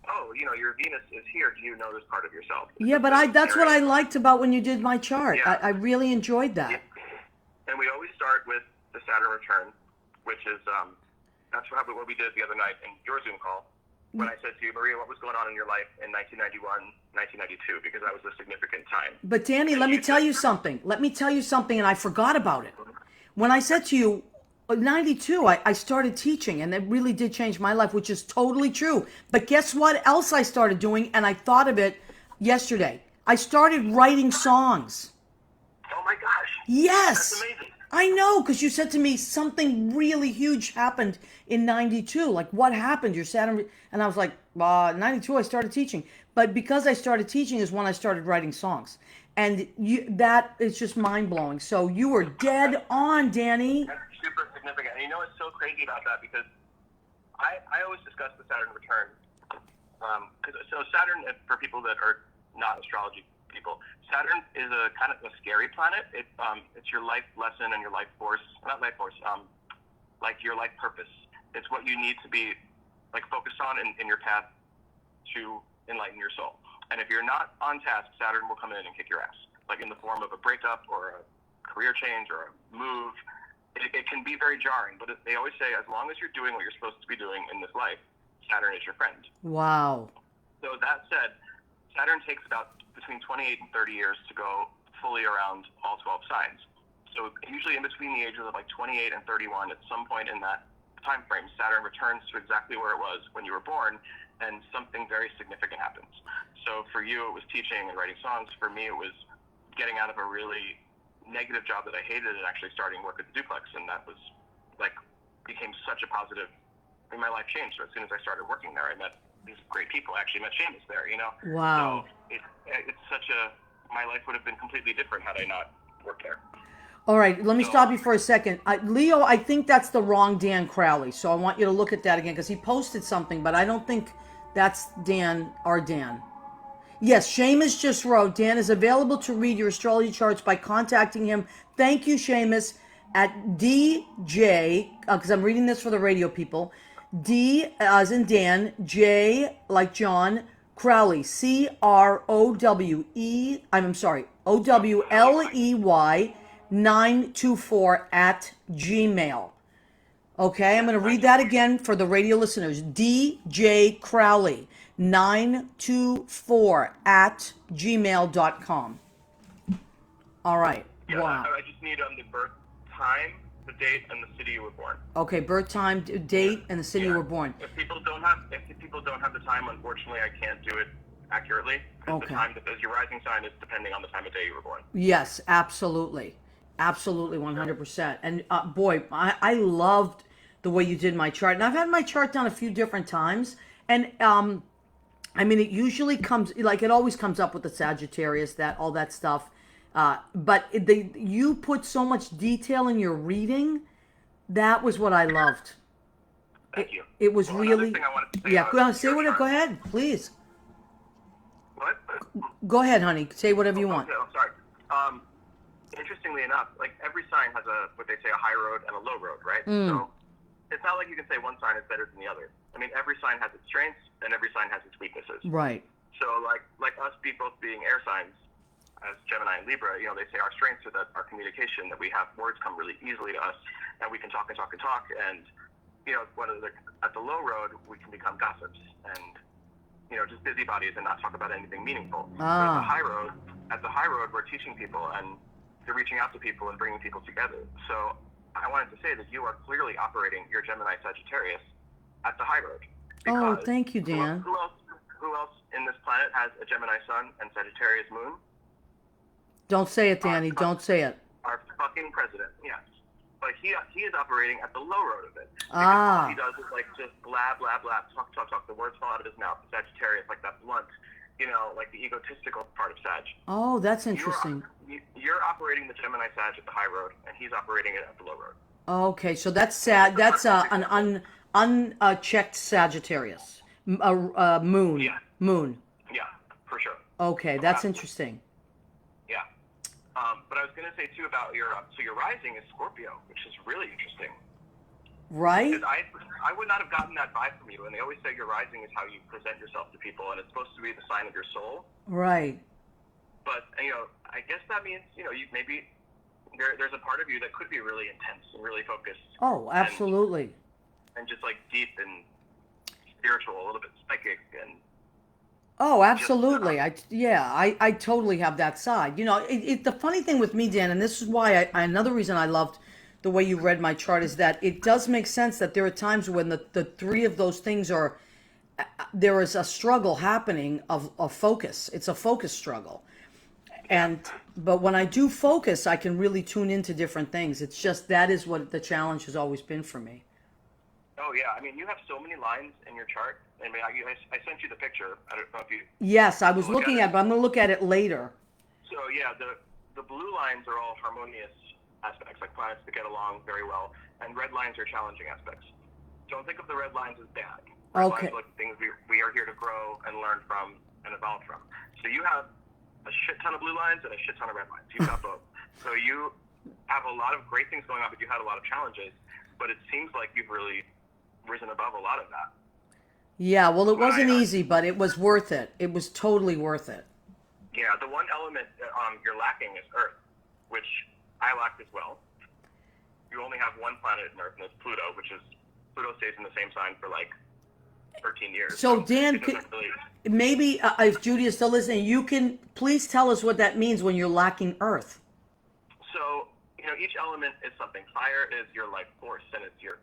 oh, your Venus is here. Do you know this part of yourself? Yeah, but that's what I liked about when you did my chart. Yeah. I really enjoyed that. Yeah. And we always start with the Saturn return, which is that's what we did the other night in your Zoom call, when I said to you, Maria, what was going on in your life in 1991, 1992, because that was a significant time. But Danny, let me tell you something. Let me tell you something, and I forgot about it. When I said to you, 92, I started teaching, and it really did change my life, which is totally true. But guess what else I started doing, and I thought of it yesterday. I started writing songs. Oh my gosh. Yes. That's amazing. I know, because you said to me something really huge happened in 92. Like, what happened? Your Saturn, and I was like, 92 I started teaching. But because I started teaching is when I started writing songs. And that is just mind-blowing. So you were dead on, Danny. That's super significant. And what's so crazy about that? Because I always discuss the Saturn return. So Saturn, for people that are not astrology people, Saturn is a kind of a scary planet. It's your life lesson and your life force, not life force, like your life purpose. It's what you need to be like focused on in your path to enlighten your soul. And if you're not on task, Saturn will come in and kick your ass, like in the form of a breakup or a career change or a move. It can be very jarring, but they always say, as long as you're doing what you're supposed to be doing in this life, Saturn is your friend. Wow. So that said, Saturn takes about between 28 and 30 years to go fully around all 12 signs. So usually in between the ages of like 28 and 31, at some point in that time frame, Saturn returns to exactly where it was when you were born, and something very significant happens. So for you, it was teaching and writing songs. For me, it was getting out of a really negative job that I hated and actually starting work at the Duplex, and that was like became such a positive. I mean, my life changed. So as soon as I started working there, I met these great people. I actually met Seamus there. Wow. So it's such my life would have been completely different had I not worked there. All right, let me stop you for a second. Leo, I think that's the wrong Dan Crowley, so I want you to look at that again, because he posted something, but I don't think that's our Dan. Yes, Seamus just wrote, Dan is available to read your astrology charts by contacting him. Thank you, Seamus, at DJ, because I'm reading this for the radio people, D as in Dan, J like John, Crowley, CROWE, OWLEY 924 at Gmail. Okay, I'm going to read that again for the radio listeners. DJ Crowley 924 at gmail.com. All right. Yeah, wow. I just need the birth time, the date, and the city you were born. Okay, birth time, date, and the city you were born. If people don't have the time, unfortunately, I can't do it accurately. Okay. The time that your rising sign is depending on the time of day you were born. Yes, absolutely. Absolutely, 100%. And boy, I loved the way you did my chart. And I've had my chart done a few different times. And I mean, it usually comes, like it always comes up with the Sagittarius, all that stuff. But you put so much detail in your reading. That was what I loved. Thank you. It was really. Thing I wanted to say say what. Go ahead, please. What? Go ahead, honey. Say whatever you want. Okay, I'm sorry. Interestingly enough, like every sign has what they say, a high road and a low road, right? So it's not like you can say one sign is better than the other. I mean, every sign has its strengths and every sign has its weaknesses. Right. So like us both being air signs, as Gemini and Libra, they say our strengths are that our communication, that we have words come really easily to us, and we can talk and talk and talk. And at the low road, we can become gossips and just busybodies and not talk about anything meaningful. But at the high road, we're teaching people and you're reaching out to people and bringing people together. So I wanted to say that you are clearly operating your Gemini Sagittarius at the high road. Oh, Because thank you, Dan. who else in this planet has a Gemini sun and Sagittarius moon? Don't say it, Our Danny. Don't say it. our fucking president, yes. But he is operating at the low road of it. Because all he does is like just blah, blah, blah, talk, talk, talk. The words fall out of his mouth. Sagittarius, like that blunt, like the egotistical part of Sag. Oh, that's interesting. You're operating the Gemini Sag at the high road, and he's operating it at the low road. Okay, so that's sad. That's an unchecked Sagittarius. Moon. Yeah. Moon. Yeah, for sure. Okay, that's interesting. Yeah. But I was going to say, too, about your rising is Scorpio, which is really interesting. Right? Because I would not have gotten that vibe from you. And they always say your rising is how you present yourself to people, and it's supposed to be the sign of your soul. Right. But, I guess that means, you maybe there's a part of you that could be really intense and really focused. Oh, absolutely. And just, like, deep and spiritual, a little bit psychic and... Oh, absolutely. I totally have that side. The funny thing with me, Dan, and this is why another reason I loved the way you read my chart is that it does make sense that there are times when the three of those things there is a struggle happening of focus. It's a focus struggle. But when I do focus, I can really tune into different things. It's just that is what the challenge has always been for me. Oh, yeah. I mean, you have so many lines in your chart. I mean, I sent you the picture. I don't know if you... Yes, I was looking at it, but I'm going to look at it later. So, yeah, the blue lines are all harmonious aspects, like planets that get along very well, and red lines are challenging aspects. Don't think of the red lines as bad. Red lines are like things we are here to grow and learn from and evolve from. So you have a shit ton of blue lines and a shit ton of red lines. You've got both. So you have a lot of great things going on, but you had a lot of challenges. But it seems like you've really risen above a lot of that. Yeah, well, it wasn't easy, but it was worth it. It was totally worth it. Yeah, the one element you're lacking is Earth, which I lacked as well. You only have one planet in Earth, and it's Pluto, Pluto stays in the same sign for like 13 years. So Dan, maybe if Judy is still listening, you can please tell us what that means when you're lacking Earth. So, each element is something. Fire is your life force, and it's your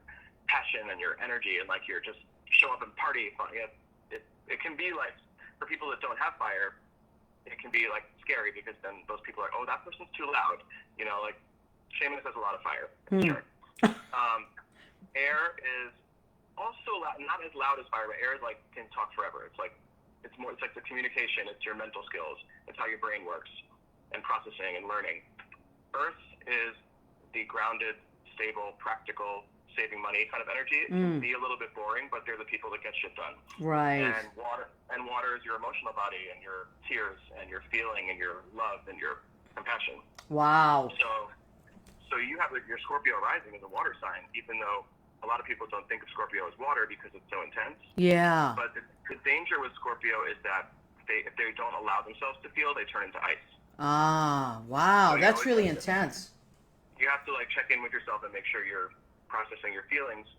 passion and your energy, and like you're just show up and party. It can be like, for people that don't have fire, it can be like scary because then those people are, oh, that person's too loud. Like Seamus has a lot of fire. Sure. Air is also not as loud as fire, but air is like can talk forever. It's like the communication. It's your mental skills. It's how your brain works and processing and learning. Earth is the grounded, stable, practical, saving money kind of energy. It can be a little bit boring, but they're the people that get shit done. Right. And water is your emotional body and your tears and your feeling and your love and your compassion. Wow. So you have your Scorpio rising as a water sign, even though a lot of people don't think of Scorpio as water because it's so intense. Yeah. But the danger with Scorpio is that if they don't allow themselves to feel, they turn into ice. Ah, wow. So that's really intense. You have to check in with yourself and make sure you're processing your feelings.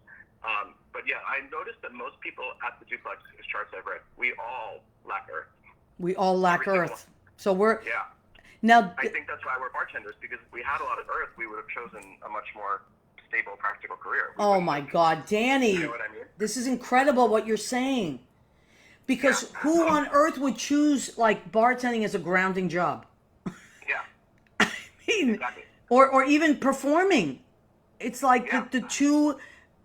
But yeah, I noticed that most people at the duplex, whose charts I've read, we all lack Earth. We all lack Earth. So we're... Yeah. Now... I think that's why we're bartenders, because if we had a lot of Earth, we would have chosen a much more stable, practical career. Oh my God, Danny. You know what I mean? This is incredible what you're saying. Because who on earth would choose bartending as a grounding job? Yeah. I mean, exactly. Or even performing. It's like the two,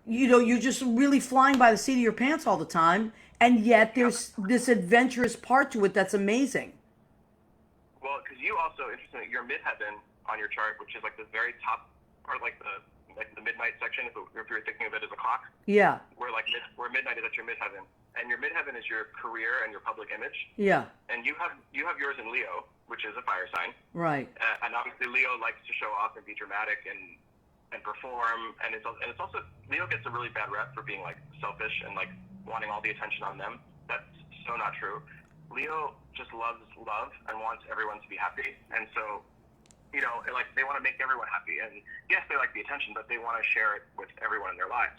you're just really flying by the seat of your pants all the time, and yet there's this adventurous part to it that's amazing. Well, because you also, interestingly, your midheaven on your chart, which is like the very top part, like the midnight section, if you're thinking of it as a clock. Yeah. Where midnight is at your midheaven, and your midheaven is your career and your public image. Yeah. And you have yours in Leo, which is a fire sign. Right. And obviously Leo likes to show off and be dramatic and perform, and it's also Leo gets a really bad rep for being selfish and wanting all the attention on them. That's so not true. Leo just loves love and wants everyone to be happy, and so they want to make everyone happy. And yes, they like the attention, but they want to share it with everyone in their lives.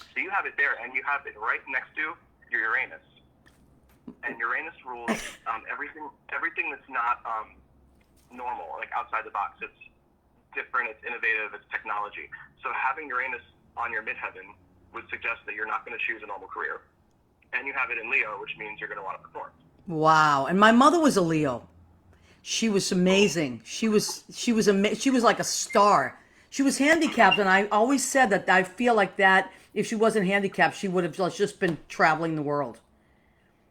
So you have it there, and you have it right next to your Uranus, and Uranus rules everything that's not normal, outside the box. It's different, it's innovative, it's technology. So having Uranus on your midheaven would suggest that you're not going to choose a normal career. And you have it in Leo, which means you're going to want to perform. Wow. And my mother was a Leo. She was amazing. She was like a star. She was handicapped, and I always said that I feel like that if she wasn't handicapped, she would have just been traveling the world.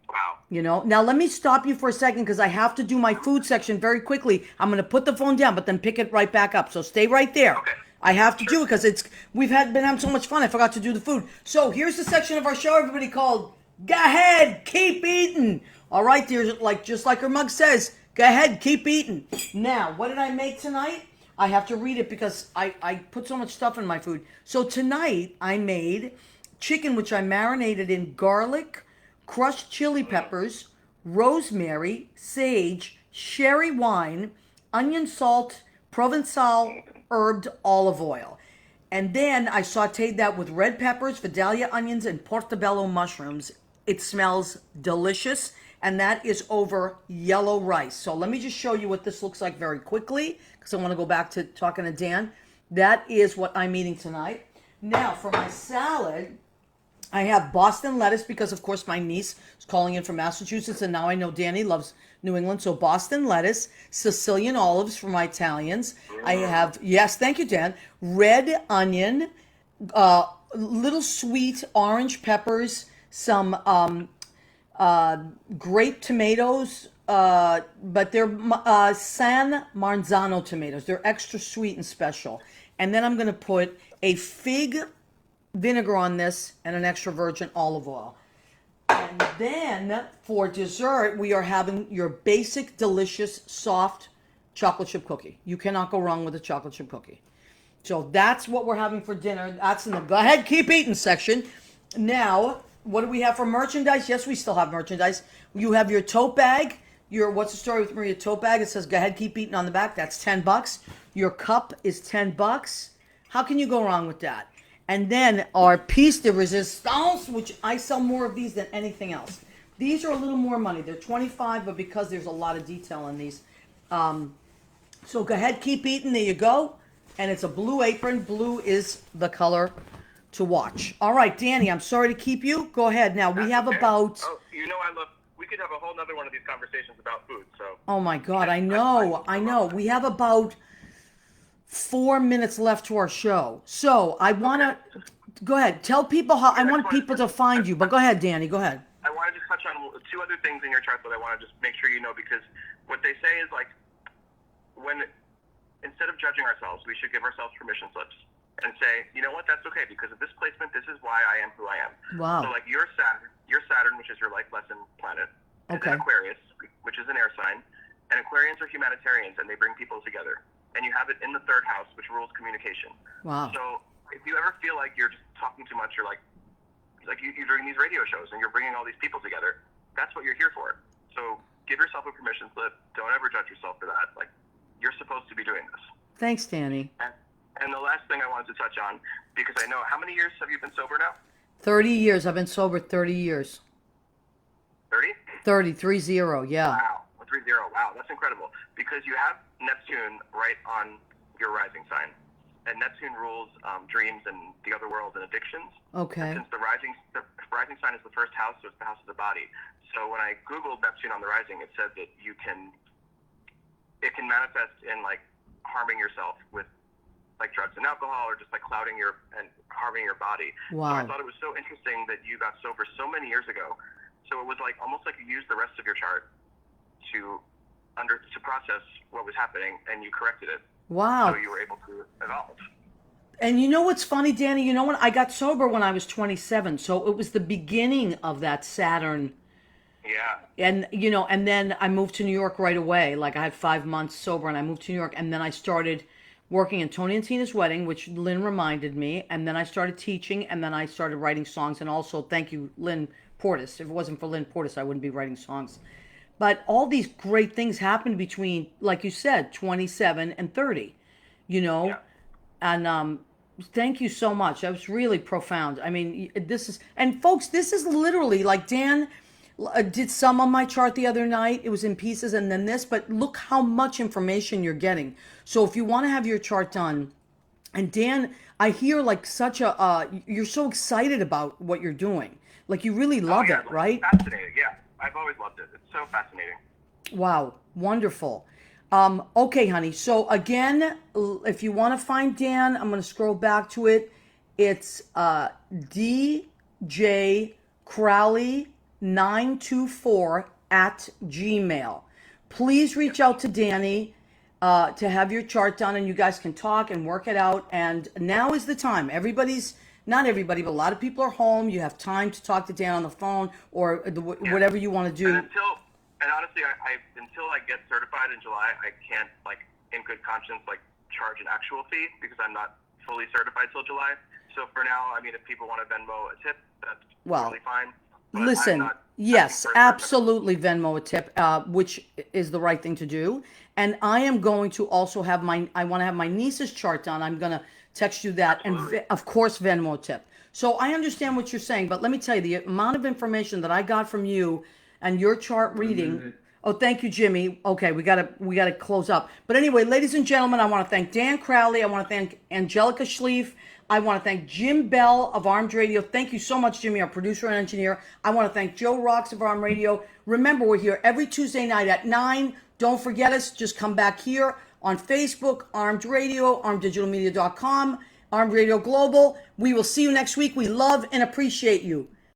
Wow. You know, now let me stop you for a second because I have to do my food section very quickly. I'm going to put the phone down, but then pick it right back up. So stay right there. Okay. I have to do it because we've been having so much fun. I forgot to do the food. So here's the section of our show, everybody, called "Go Ahead, Keep Eating." All right, dear, just like her mug says, go ahead, keep eating. Now, what did I make tonight? I have to read it because I put so much stuff in my food. So tonight I made chicken, which I marinated in garlic, crushed chili peppers, rosemary, sage, sherry wine, onion salt, Provençal herbed olive oil. And then I sauteed that with red peppers, Vidalia onions, and portobello mushrooms. It smells delicious, and that is over yellow rice. So let me just show you what this looks like very quickly, because I want to go back to talking to Dan. That is what I'm eating tonight. Now, for my salad, I have Boston lettuce because, of course, my niece is calling in from Massachusetts, and now I know Danny loves New England. So Boston lettuce, Sicilian olives for my Italians. I have, yes, thank you, Dan, red onion, little sweet orange peppers, some grape tomatoes, but they're San Marzano tomatoes. They're extra sweet and special. And then I'm going to put a fig vinegar on this and an extra virgin olive oil. And then for dessert, we are having your basic, delicious, soft chocolate chip cookie. You cannot go wrong with a chocolate chip cookie. So that's what we're having for dinner. That's in the go ahead, keep eating section. Now, what do we have for merchandise? Yes, we still have merchandise. You have your tote bag. Your What's the Story with Maria tote bag. It says go ahead, keep eating on the back. That's $10. Your cup is $10. How can you go wrong with that? And then our piece de resistance, which I sell more of these than anything else. These are a little more money. They're $25, but because there's a lot of detail in these. So go ahead, keep eating. There you go. And it's a blue apron. Blue is the color to watch. All right, Danny, I'm sorry to keep you. Go ahead. Now, we have about... Oh, you know I love... We could have a whole nother one of these conversations about food, so... Oh, my God, I know. We have about 4 minutes left to our show. So I want to... Go ahead. Tell people how... I want people to find you, but go ahead, Danny. Go ahead. I want to just touch on two other things in your chart that I want to just make sure you know, because what they say is, like, when... Instead of judging ourselves, we should give ourselves permission slips and say, you know what, that's okay, because of this placement, this is why I am who I am. Wow. So, like, your Saturn, which is your life lesson planet, is in Aquarius, which is an air sign, and Aquarians are humanitarians, and they bring people together. And you have it in the third house, which rules communication. Wow. So if you ever feel like you're just talking too much, you're you're doing these radio shows, and you're bringing all these people together, that's what you're here for. So give yourself a permission slip. Don't ever judge yourself for that. Like, you're supposed to be doing this. Thanks, Danny. And the last thing I wanted to touch on, because I know, how many years have you been sober now? 30 years. I've been sober 30 years. 30? 30, yeah. Wow, 30, wow, that's incredible. Because you have Neptune right on your rising sign. And Neptune rules dreams and the other world and addictions. Okay. And since the rising sign is the first house, so it's the house of the body. So when I Googled Neptune on the rising, it said that it can manifest in, like, harming yourself with, like, drugs and alcohol, or just, like, clouding and harming your body. Wow. So I thought it was so interesting that you got sober so many years ago. So it was like almost like you used the rest of your chart to process what was happening, and you corrected it. Wow. So you were able to evolve. And you know what's funny, Danny? You know what? I got sober when I was 27, so it was the beginning of that Saturn. Yeah. And, you know, and then I moved to New York right away. Like, I had 5 months sober, and I moved to New York, and then I started working in Tony and Tina's wedding, which Lynn reminded me, and then I started teaching, and then I started writing songs, and also, thank you, Lynn Portis. If it wasn't for Lynn Portis, I wouldn't be writing songs. But all these great things happened between, like you said, 27 and 30, you know? Yeah. And thank you so much. That was really profound. I mean, and folks, this is literally, like, Dan did some on my chart the other night. It was in pieces, and then this, but look how much information you're getting. So if you want to have your chart done, And Dan, I hear like such a, you're so excited about what you're doing. Like you really Oh love yeah, it, right? fascinating. Yeah, I've always loved it. It's so fascinating. Wow, wonderful. Okay, honey. So again, if you want to find Dan, I'm going to scroll back to it. It's DJ Crowley 924 at Gmail. Please reach out to Danny to have your chart done, and you guys can talk and work it out. And now is the time. Not everybody, but a lot of people are home. You have time to talk to Dan on the phone or whatever you want to do. And honestly, until I get certified in July, I can't, like, in good conscience, like, charge an actual fee because I'm not fully certified till July. So for now, I mean, if people want to Venmo a tip, that's totally fine. But listen, yes, absolutely Venmo a tip, which is the right thing to do. And I am going to also have I want to have my niece's chart done. I'm going to text you that. Absolutely. And of course, Venmo a tip. So I understand what you're saying, but let me tell you, the amount of information that I got from you and your chart reading. Oh, thank you, Jimmy. Okay, we gotta close up. But anyway, ladies and gentlemen, I want to thank Dan Crowley. I want to thank Angelica Schlief. I want to thank Jim Bell of Armed Radio. Thank you so much, Jimmy, our producer and engineer. I want to thank Joe Rocks of Armed Radio. Remember, we're here every Tuesday night at 9. Don't forget us. Just come back here on Facebook, Armed Radio, armeddigitalmedia.com, Armed Radio Global. We will see you next week. We love and appreciate you.